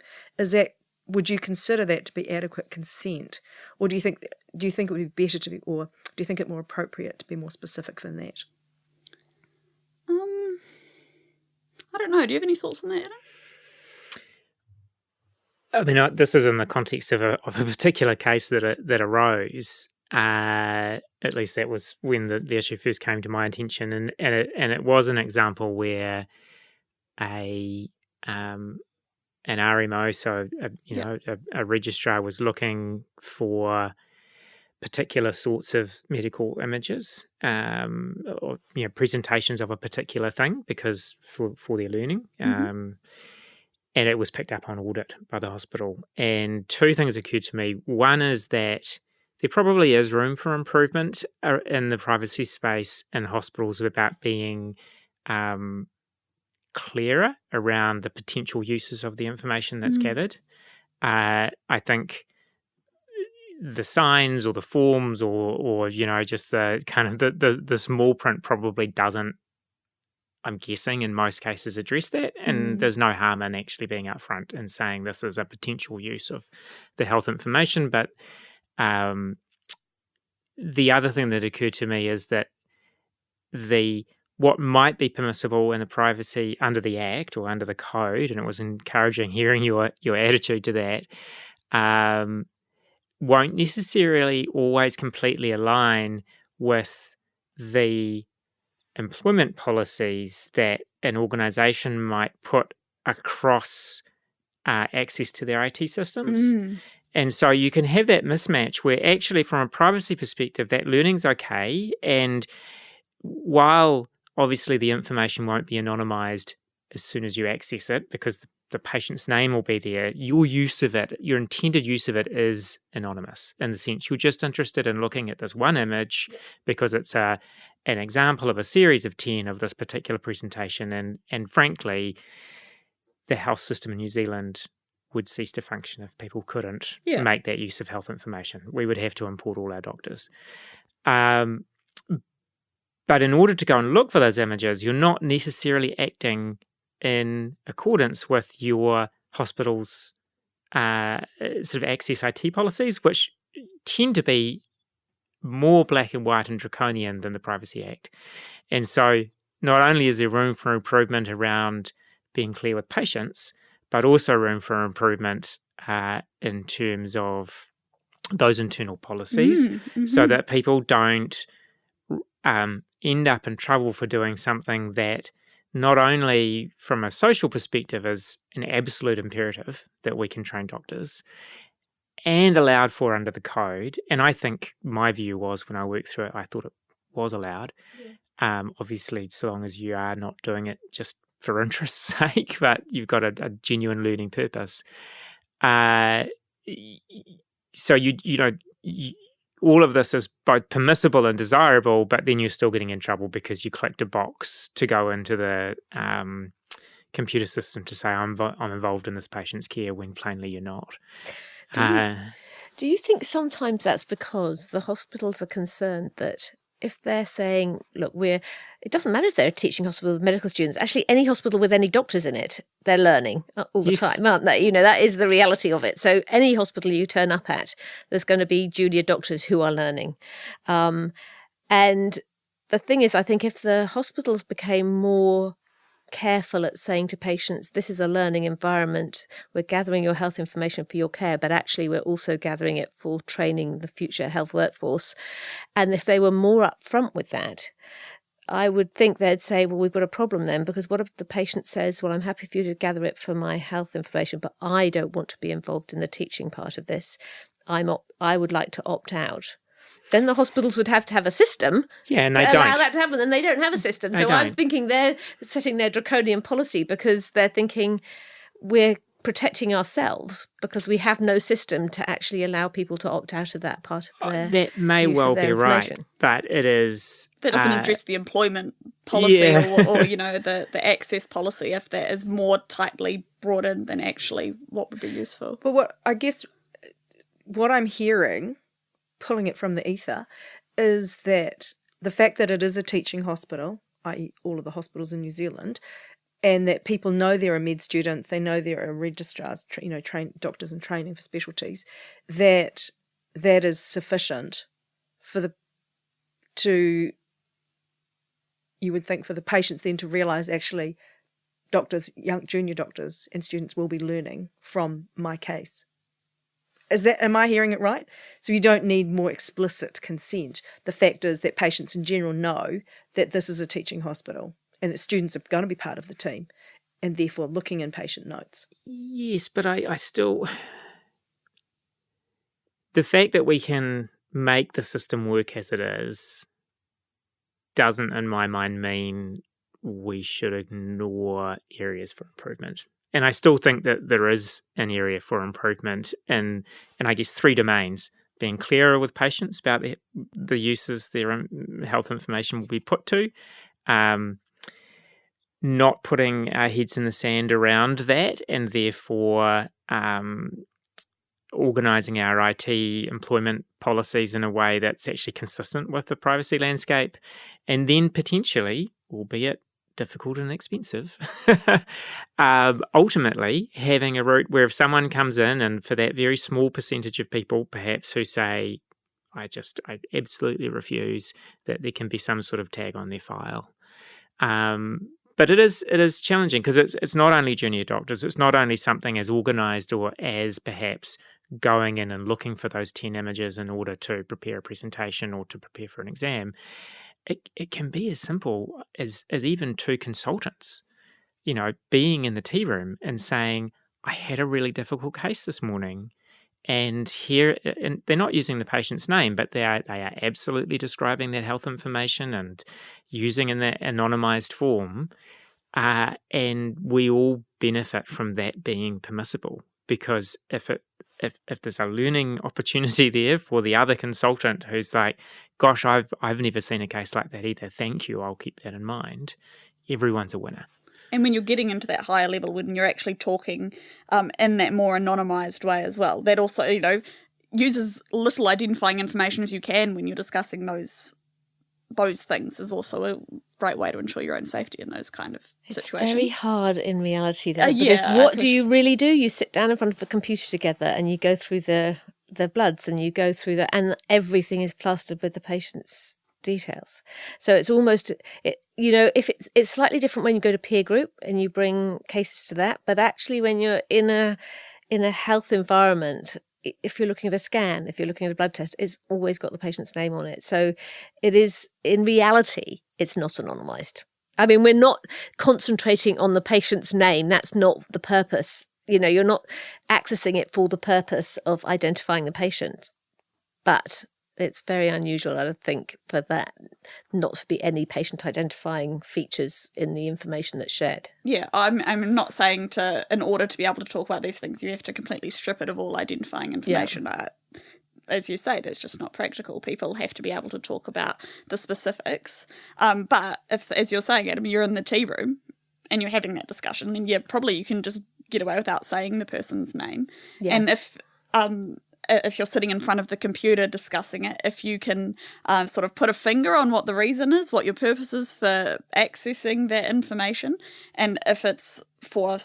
Would you consider that to be adequate consent? Or do you think it would be better to be, or do you think it more appropriate to be more specific than that? I don't know. Do you have any thoughts on that, Adam? I mean, this is in the context of a particular case that arose. At least that was when the issue first came to my attention, and it was an example where an RMO, so a registrar, was looking for particular sorts of medical images, or presentations of a particular thing, because for their learning. And it was picked up on audit by the hospital. And two things occurred to me. One is that there probably is room for improvement in the privacy space in hospitals about being clearer around the potential uses of the information that's gathered. I think the signs or the forms or just the kind of the small print probably doesn't, I'm guessing, in most cases address that, and there's no harm in actually being upfront and saying this is a potential use of the health information. But the other thing that occurred to me is that what might be permissible in the privacy under the Act or under the Code, and it was encouraging hearing your attitude to that, won't necessarily always completely align with the employment policies that an organisation might put across access to their IT systems. And so you can have that mismatch where actually from a privacy perspective, that learning's okay. And while obviously the information won't be anonymised as soon as you access it because the patient's name will be there, your use of it, your intended use of it is anonymous in the sense you're just interested in looking at this one image because it's an example of a series of 10 of this particular presentation. And frankly, the health system in New Zealand would cease to function if people couldn't Yeah. make that use of health information. We would have to import all our doctors. But in order to go and look for those images, you're not necessarily acting in accordance with your hospital's sort of access IT policies, which tend to be more black and white and draconian than the Privacy Act. And so not only is there room for improvement around being clear with patients, but also room for improvement in terms of those internal policies so that people don't end up in trouble for doing something that not only from a social perspective is an absolute imperative that we can train doctors and allowed for under the code. And I think my view was when I worked through it, I thought it was allowed. Obviously, so long as you are not doing it just for interest's sake, but you've got a genuine learning purpose. So all of this is both permissible and desirable, but then you're still getting in trouble because you clicked a box to go into the computer system to say I'm involved in this patient's care when plainly you're not. Do you think sometimes that's because the hospitals are concerned that if they're saying, look, it doesn't matter if they're a teaching hospital with medical students, actually any hospital with any doctors in it, they're learning all the time, aren't they? That is the reality of it. So any hospital you turn up at, there's going to be junior doctors who are learning. And the thing is, I think if the hospitals became more careful at saying to patients, this is a learning environment, we're gathering your health information for your care, but actually we're also gathering it for training the future health workforce. And if they were more upfront with that, I would think they'd say, well, we've got a problem then, because what if the patient says, well, I'm happy for you to gather it for my health information, but I don't want to be involved in the teaching part of this. I would like to opt out. Then the hospitals would have to have a system to allow that to happen, and they don't have a system. So I'm thinking they're setting their draconian policy because they're thinking we're protecting ourselves because we have no system to actually allow people to opt out of that part of their that may use well of their be right, information. but it is... That doesn't address the employment policy or the access policy if that is more tightly brought in than actually what would be useful. But what I'm hearing, pulling it from the ether, is that the fact that it is a teaching hospital, i.e. all of the hospitals in New Zealand, and that people know there are med students, they know there are registrars, trained doctors in training for specialties, that is sufficient you would think for the patients then to realise actually young junior doctors and students will be learning from my case. Am I hearing it right? So you don't need more explicit consent. The fact is that patients in general know that this is a teaching hospital and that students are going to be part of the team and therefore looking in patient notes. Yes, but I still... The fact that we can make the system work as it is doesn't, in my mind, mean we should ignore areas for improvement. And I still think that there is an area for improvement in I guess, 3 domains: being clearer with patients about the uses their health information will be put to, not putting our heads in the sand around that, and therefore organising our IT employment policies in a way that's actually consistent with the privacy landscape, and then potentially, albeit difficult and expensive, ultimately having a route where if someone comes in and for that very small percentage of people perhaps who say, I absolutely refuse, that there can be some sort of tag on their file. But it is challenging because it's not only junior doctors, it's not only something as organised or as perhaps going in and looking for those 10 images in order to prepare a presentation or to prepare for an exam. It can be as simple as even 2 consultants, being in the tea room and saying, I had a really difficult case this morning, and they're not using the patient's name, but they are absolutely describing that health information and using in that anonymized form, and we all benefit from that being permissible, because if there's a learning opportunity there for the other consultant who's like, gosh, I've never seen a case like that either, thank you, I'll keep that in mind, everyone's a winner. And when you're getting into that higher level, when you're actually talking in that more anonymised way as well, that also, use as little identifying information as you can when you're discussing those things is also a great way to ensure your own safety in those kind of situations. It's very hard in reality, though, because yeah, what do you really do? You sit down in front of a computer together and you go through the bloods and you go through and everything is plastered with the patient's details. So it's almost, if it's slightly different when you go to peer group and you bring cases to that, but actually when you're in a health environment, if you're looking at a scan, if you're looking at a blood test, it's always got the patient's name on it. So it is, in reality, it's not anonymised. I mean, we're not concentrating on the patient's name. That's not the purpose. You're not accessing it for the purpose of identifying the patient. But it's very unusual, I think, for that not to be any patient identifying features in the information that's shared. Yeah, I'm not saying in order to be able to talk about these things, you have to completely strip it of all identifying information. Yeah. As you say, that's just not practical. People have to be able to talk about the specifics. But if, as you're saying, Adam, you're in the tea room and you're having that discussion, then probably you can just get away without saying the person's name. Yeah. And if you're sitting in front of the computer discussing it, if you can sort of put a finger on what the reason is, what your purpose is for accessing that information, and if it's for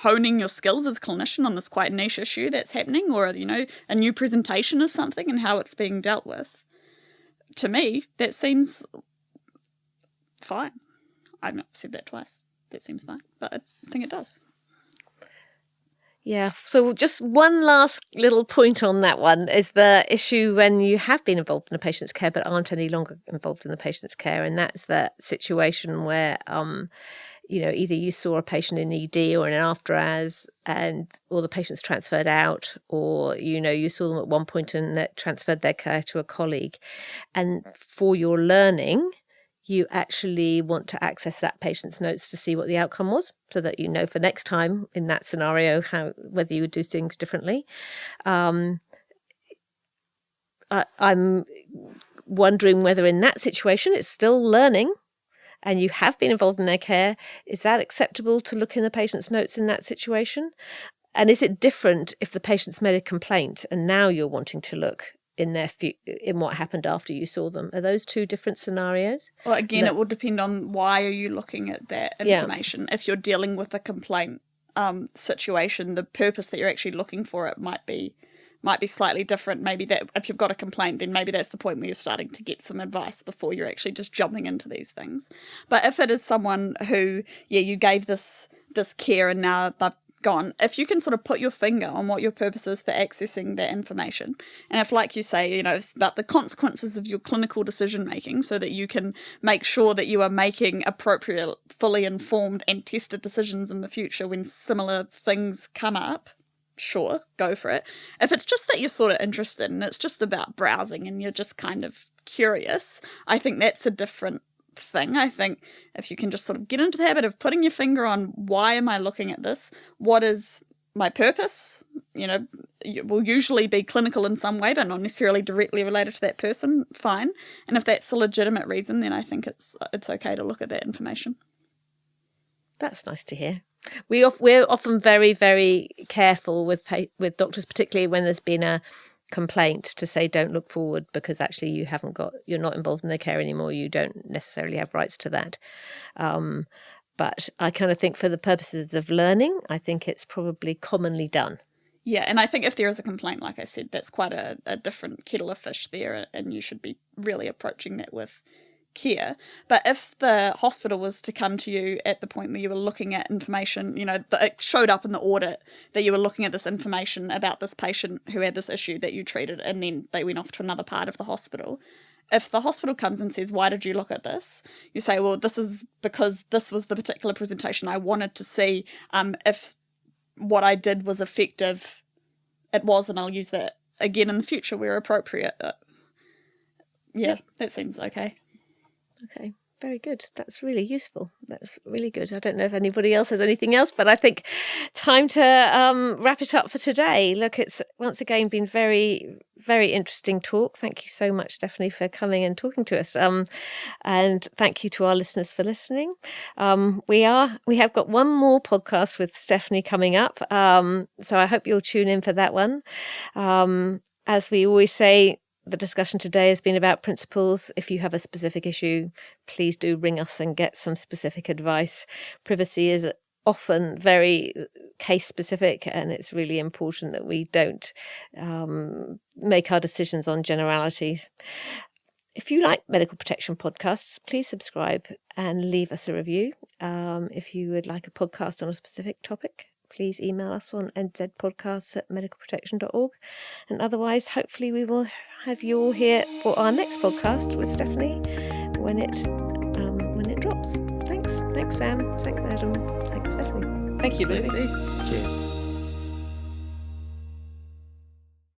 honing your skills as a clinician on this quite niche issue that's happening, or a new presentation of something and how it's being dealt with, to me that seems fine. I've said that twice. That seems fine, but I think it does. Yeah, so just one last little point on that one is the issue when you have been involved in a patient's care but aren't any longer involved in the patient's care, and that's that situation where, either you saw a patient in ED or in an after-as or the patient's transferred out, or, you saw them at one point and that transferred their care to a colleague. And for your learning, you actually want to access that patient's notes to see what the outcome was, so that for next time in that scenario whether you would do things differently. I'm wondering whether in that situation it's still learning and you have been involved in their care. Is that acceptable to look in the patient's notes in that situation? And is it different if the patient's made a complaint and now you're wanting to look in what happened after you saw them? Are those two different scenarios? Well, again, it will depend on why are you looking at that information. Yeah. If you're dealing with a complaint situation, the purpose that you're actually looking for it might be slightly different. Maybe that if you've got a complaint, then maybe that's the point where you're starting to get some advice before you're actually just jumping into these things. But if it is someone who, you gave this care and now they've gone, if you can sort of put your finger on what your purpose is for accessing that information, and if, like you say, it's about the consequences of your clinical decision making, so that you can make sure that you are making appropriate, fully informed and tested decisions in the future when similar things come up, sure, go for it. If it's just that you're sort of interested and it's just about browsing and you're just kind of curious, I think that's a different thing. I think if you can just sort of get into the habit of putting your finger on, why am I looking at this? What is my purpose? It will usually be clinical in some way, but not necessarily directly related to that person. Fine. And if that's a legitimate reason, then I think it's okay to look at that information. That's nice to hear. We're often very, very careful with doctors, particularly when there's been a complaint, to say don't look forward, because actually you're not involved in their care anymore. You don't necessarily have rights to that. But I kind of think for the purposes of learning, I think it's probably commonly done. Yeah, and I think if there is a complaint, like I said, that's quite a different kettle of fish there, and you should be really approaching that with care. But if the hospital was to come to you at the point where you were looking at information, it showed up in the audit that you were looking at this information about this patient who had this issue that you treated, and then they went off to another part of the hospital. If the hospital comes and says, why did you look at this? You say, well, this is because this was the particular presentation I wanted to see if what I did was effective. It was, and I'll use that again in the future where appropriate. Yeah, that seems okay. Okay. Very good. That's really useful. That's really good. I don't know if anybody else has anything else, but I think time to wrap it up for today. Look, it's once again been very, very interesting talk. Thank you so much, Stephanie, for coming and talking to us. And thank you to our listeners for listening. We have got one more podcast with Stephanie coming up. So I hope you'll tune in for that one. As we always say, the discussion today has been about principles. If you have a specific issue, please do ring us and get some specific advice. Privacy is often very case specific, and it's really important that we don't make our decisions on generalities. If you like medical protection podcasts, please subscribe and leave us a review. If you would like a podcast on a specific topic, please email us on nzpodcasts@medicalprotection.org. And otherwise, hopefully we will have you all here for our next podcast with Stephanie when it drops. Thanks Sam. Thanks Adam. Thanks Stephanie. Thank you, Lucy. Cheers.